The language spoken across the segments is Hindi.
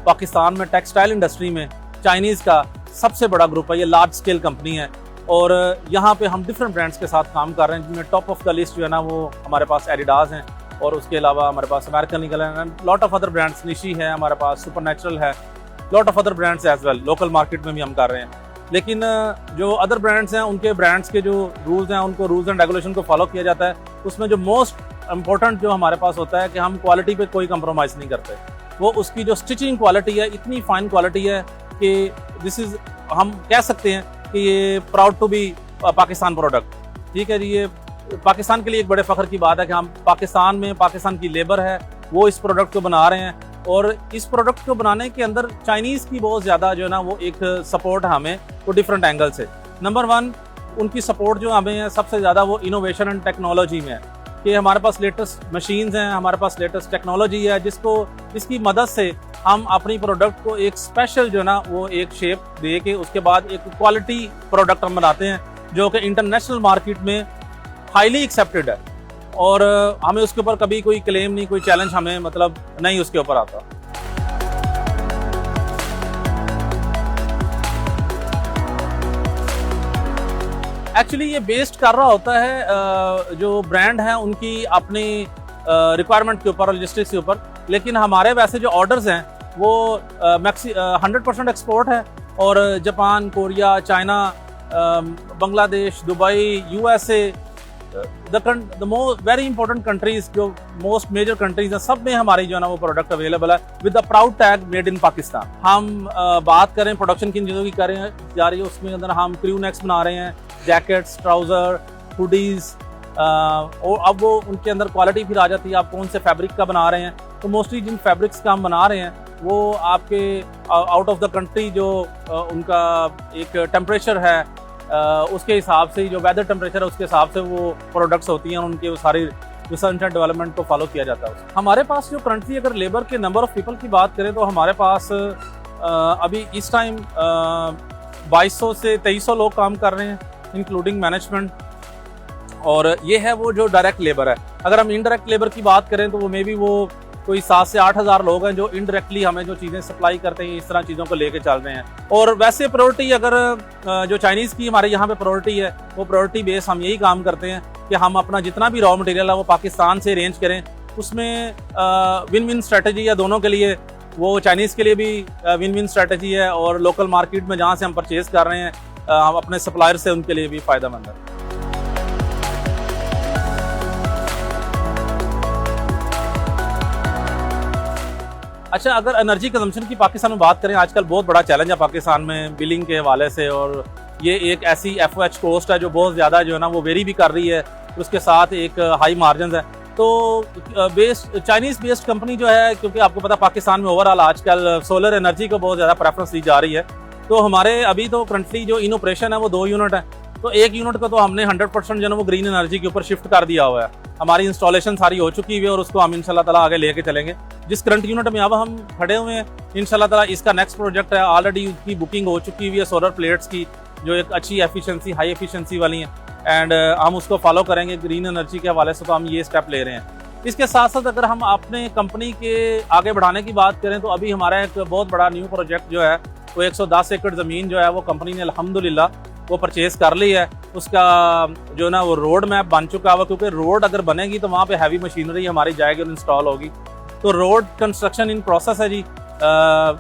पाकिस्तान में टेक्सटाइल इंडस्ट्री में चाइनीज़ का सबसे बड़ा ग्रुप है, ये लार्ज स्केल कंपनी है। और यहाँ पे हम डिफरेंट ब्रांड्स के साथ काम कर रहे हैं, जिनमें टॉप ऑफ द लिस्ट जो है ना वो हमारे पास एडिडास हैं, और उसके अलावा हमारे पास अमेरिकन ईगल है, लॉट ऑफ अदर ब्रांड्स, निशी है हमारे पास, सुपरनेचुरल है, lot of other brands as well. Local market में भी हम कर रहे हैं। लेकिन जो अदर ब्रांड्स हैं उनके ब्रांड्स के जो रूल्स हैं उनको रूल्स एंड रेगुलेशन को फॉलो किया जाता है। उसमें जो मोस्ट इम्पोर्टेंट जो हमारे पास होता है कि हम क्वालिटी पे कोई कंप्रोमाइज़ नहीं करते। वो उसकी जो स्टिचिंग क्वालिटी है इतनी फाइन क्वालिटी है कि दिस इज़, हम कह सकते हैं कि ये proud to be Pakistan product. ठीक है जी, ये पाकिस्तान के लिए एक बड़े फ़ख्र की बात है कि हम पाकिस्तान में, पाकिस्तान की लेबर है वो इस प्रोडक्ट को बना रहे हैं, और इस प्रोडक्ट को बनाने के अंदर चाइनीज़ की बहुत ज़्यादा जो है ना वो एक सपोर्ट हमें वो डिफरेंट एंगल से। नंबर 1 उनकी सपोर्ट जो हमें है सबसे ज़्यादा वो इनोवेशन एंड टेक्नोलॉजी में है कि हमारे पास लेटेस्ट मशीन्स हैं, हमारे पास लेटेस्ट टेक्नोलॉजी है, जिसकी मदद से हम अपनी प्रोडक्ट को एक स्पेशल जो है ना वो एक शेप दे के उसके बाद एक क्वालिटी प्रोडक्ट हम बनाते हैं जो कि इंटरनेशनल मार्केट में हाईली एक्सेप्टेड है, और हमें उसके ऊपर कभी कोई क्लेम नहीं, कोई चैलेंज हमें मतलब नहीं उसके ऊपर आता। एक्चुअली ये बेस्ड कर रहा होता है जो ब्रांड है उनकी अपनी रिक्वायरमेंट के ऊपर, लॉजिस्टिक्स के ऊपर। लेकिन हमारे वैसे जो ऑर्डर्स हैं वो 100% एक्सपोर्ट है, और Japan, Korea, China, Bangladesh, Dubai, USA, very important countries, जो मोस्ट मेजर कंट्रीज हैं, सब में हमारी जो है ना वो प्रोडक्ट अवेलेबल है with the proud tag made in Pakistan. हम बात करें प्रोडक्शन किन चीज़ों की करें जा रही है, उसमें अंदर हम क्रू नेक्स बना रहे हैं, जैकेट्स, ट्राउज़र, हुडीज़, और अब वो उनके अंदर क्वालिटी फिर आ जाती है आप कौन से फैब्रिक का बना रहे हैं। तो मोस्टली जिन फैब्रिक्स का हम बना रहे हैं वो आपके आउट ऑफ द कंट्री जो उनका एक टेम्परेचर है उसके हिसाब से, जो वेदर टेम्परेचर है उसके हिसाब से वो प्रोडक्ट्स होती हैं, उनके वो सारी रिसर्च एंड डेवलपमेंट को फॉलो किया जाता है। हमारे पास जो करंटली अगर लेबर के नंबर ऑफ पीपल की बात करें तो हमारे पास अभी इस टाइम 2200 से 2300 लोग काम कर रहे हैं इंक्लूडिंग मैनेजमेंट, और ये है वो जो डायरेक्ट लेबर है। अगर हम इनडायरेक्ट लेबर की बात करें तो वो मे बी वो कोई 7 से 8 हज़ार लोग हैं जो इनडायरेक्टली हमें जो चीज़ें सप्लाई करते हैं, इस तरह चीज़ों को लेके चल रहे हैं। और वैसे प्रायोरिटी अगर जो चाइनीज़ की हमारे यहाँ पे प्रायोरिटी है वो प्रायोरिटी बेस हम यही काम करते हैं कि हम अपना जितना भी रॉ मटेरियल है वो पाकिस्तान से अरेंज करें। उसमें विन विन स्ट्रेटजी है दोनों के लिए, वो चाइनीज़ के लिए भी विन विन स्ट्रेटजी है, और लोकल मार्केट में जहाँ से हम परचेज़ कर रहे हैं हम अपने सप्लायर से, उनके लिए भी फ़ायदेमंद है। अच्छा, अगर एनर्जी कंजम्पशन की पाकिस्तान में बात करें, आजकल बहुत बड़ा चैलेंज है पाकिस्तान में बिलिंग के हवाले से, और ये एक ऐसी FOH कॉस्ट है जो बहुत ज़्यादा जो है ना वो वेरी भी कर रही है, उसके साथ एक हाई मार्जिन है। तो चाइनीज़ बेस्ड कंपनी जो है, क्योंकि आपको पता पाकिस्तान में ओवरऑल आजकल सोलर एनर्जी को बहुत ज़्यादा प्रेफरेंस दी जा रही है, तो हमारे अभी तो करंटली जो इन ऑपरेशन है वो 2 यूनिट है। तो एक यूनिट को तो हमने 100% जो है वो ग्रीन एनर्जी के ऊपर शिफ्ट कर दिया हुआ है। हमारी इंस्टॉलेशन सारी हो चुकी हुई है और उसको हम इंशाल्लाह ताला आगे लेके चलेंगे। जिस करंट यूनिट में अब हम खड़े हुए हैं, इंशाल्लाह ताला इसका नेक्स्ट प्रोजेक्ट है, ऑलरेडी उसकी बुकिंग हो चुकी हुई है सोलर प्लेट्स की, जो एक अच्छी एफिशिएंसी, हाई एफिशिएंसी वाली हैं, एंड हम उसको फॉलो करेंगे ग्रीन एनर्जी के हवाले से। तो हम ये स्टेप ले रहे हैं। इसके साथ साथ अगर हम अपने कंपनी के आगे बढ़ाने की बात करें तो अभी हमारा एक बहुत बड़ा न्यू प्रोजेक्ट जो है वो 110 एकड़ ज़मीन जो है वो कंपनी ने अल्हम्दुलिल्लाह वो परचेज़ कर ली है। उसका जो ना वो रोड मैप बन चुका है, क्योंकि रोड अगर बनेगी तो वहाँ पे हैवी मशीनरी हमारी जाएगी और इंस्टॉल होगी। तो रोड कंस्ट्रक्शन इन प्रोसेस है जी।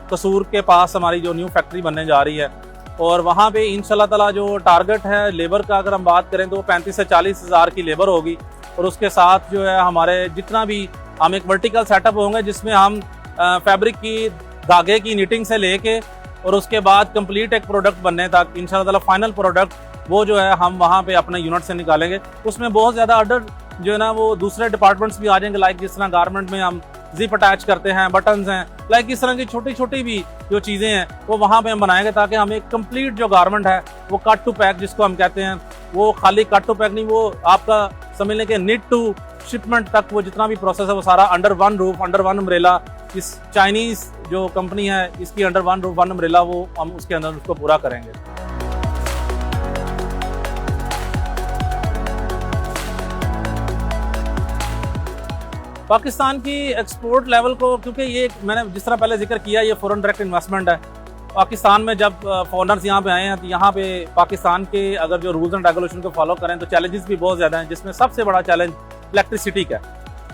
कसूर के पास हमारी जो न्यू फैक्ट्री बनने जा रही है, और वहाँ पे इंशाल्लाह ताला जो टारगेट है लेबर का अगर हम बात करें तो 35 से 40 हज़ार की लेबर होगी, और उसके साथ जो है हमारे जितना भी हम एक वर्टिकल सेटअप होंगे जिसमें हम फैब्रिक की, धागे की निटिंग से लेके और उसके बाद कंप्लीट एक प्रोडक्ट बनने तक इंशाल्लाह ताला फाइनल प्रोडक्ट वो जो है हम वहाँ पे अपने यूनिट से निकालेंगे। उसमें बहुत ज़्यादा ऑर्डर जो है ना वो दूसरे डिपार्टमेंट्स भी आ जाएंगे, लाइक जिस तरह गारमेंट में हम जिप अटैच करते हैं, बटन्स हैं, लाइक इस तरह की छोटी छोटी भी जो चीज़ें हैं वो वहाँ पे हम बनाएंगे, ताकि हम एक कंप्लीट जो गारमेंट है वो कट टू पैक जिसको हम कहते हैं, वो खाली कट टू पैक नहीं, वो आपका समझ लें कि निट टू शिपमेंट तक वो जितना भी प्रोसेस है वो सारा under one roof, under one umbrella, इस चाइनीज़ जो कंपनी है इसकी under one roof, one umbrella, वो हम उसके अंदर उसको पूरा करेंगे। पाकिस्तान की एक्सपोर्ट लेवल को, क्योंकि ये मैंने जिस तरह पहले जिक्र किया, ये फॉरेन डायरेक्ट इन्वेस्टमेंट है। पाकिस्तान में जब फॉरेनर्स यहाँ पे आए हैं तो यहाँ पे पाकिस्तान के अगर जो रूल्स एंड रेगुलेशन को फॉलो करें तो चैलेंजेस भी बहुत ज़्यादा हैं, जिसमें सबसे बड़ा चैलेंज इलेक्ट्रिसिटी का,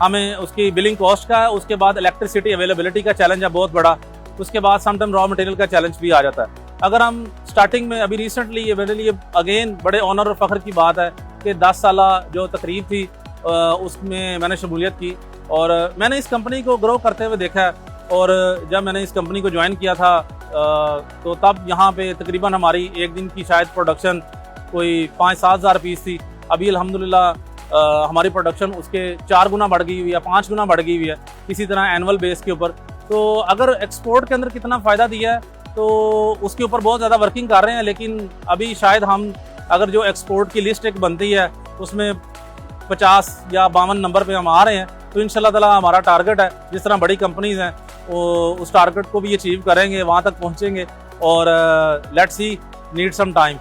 हमें उसकी बिलिंग कॉस्ट का है, उसके बाद इलेक्ट्रिसिटी अवेलेबिलिटी का चैलेंज है बहुत बड़ा, उसके बाद समटाइम रॉ मटेरियल का चैलेंज भी आ जाता है। अगर हम स्टार्टिंग में अभी रिसेंटली ये मेरे लिए अगेन बड़े ऑनर और फ़ख्र की बात है कि 10 साल जो तकरीब थी उसमें मैंने शमूलियत की और मैंने इस कंपनी को ग्रो करते हुए देखा है। और जब मैंने इस कंपनी को ज्वाइन किया था तो तब यहाँ पे तकरीबन हमारी एक दिन की शायद प्रोडक्शन कोई 5-7 हज़ार पीस थी। अभी अल्हम्दुलिल्लाह हमारी प्रोडक्शन उसके 4 गुना बढ़ गई हुई है, 5 गुना बढ़ गई हुई है इसी तरह एनुअल बेस के ऊपर। तो अगर एक्सपोर्ट के अंदर कितना फ़ायदा दिया है तो उसके ऊपर बहुत ज़्यादा वर्किंग कर रहे हैं, लेकिन अभी शायद हम अगर जो एक्सपोर्ट की लिस्ट एक बनती है उसमें 50 या 52 नंबर पे हम आ रहे हैं, तो इंशाल्लाह ताला हमारा टारगेट है, जिस तरह बड़ी कंपनीज हैं वो उस टारगेट को भी अचीव करेंगे, वहाँ तक पहुँचेंगे और let's see, need some time.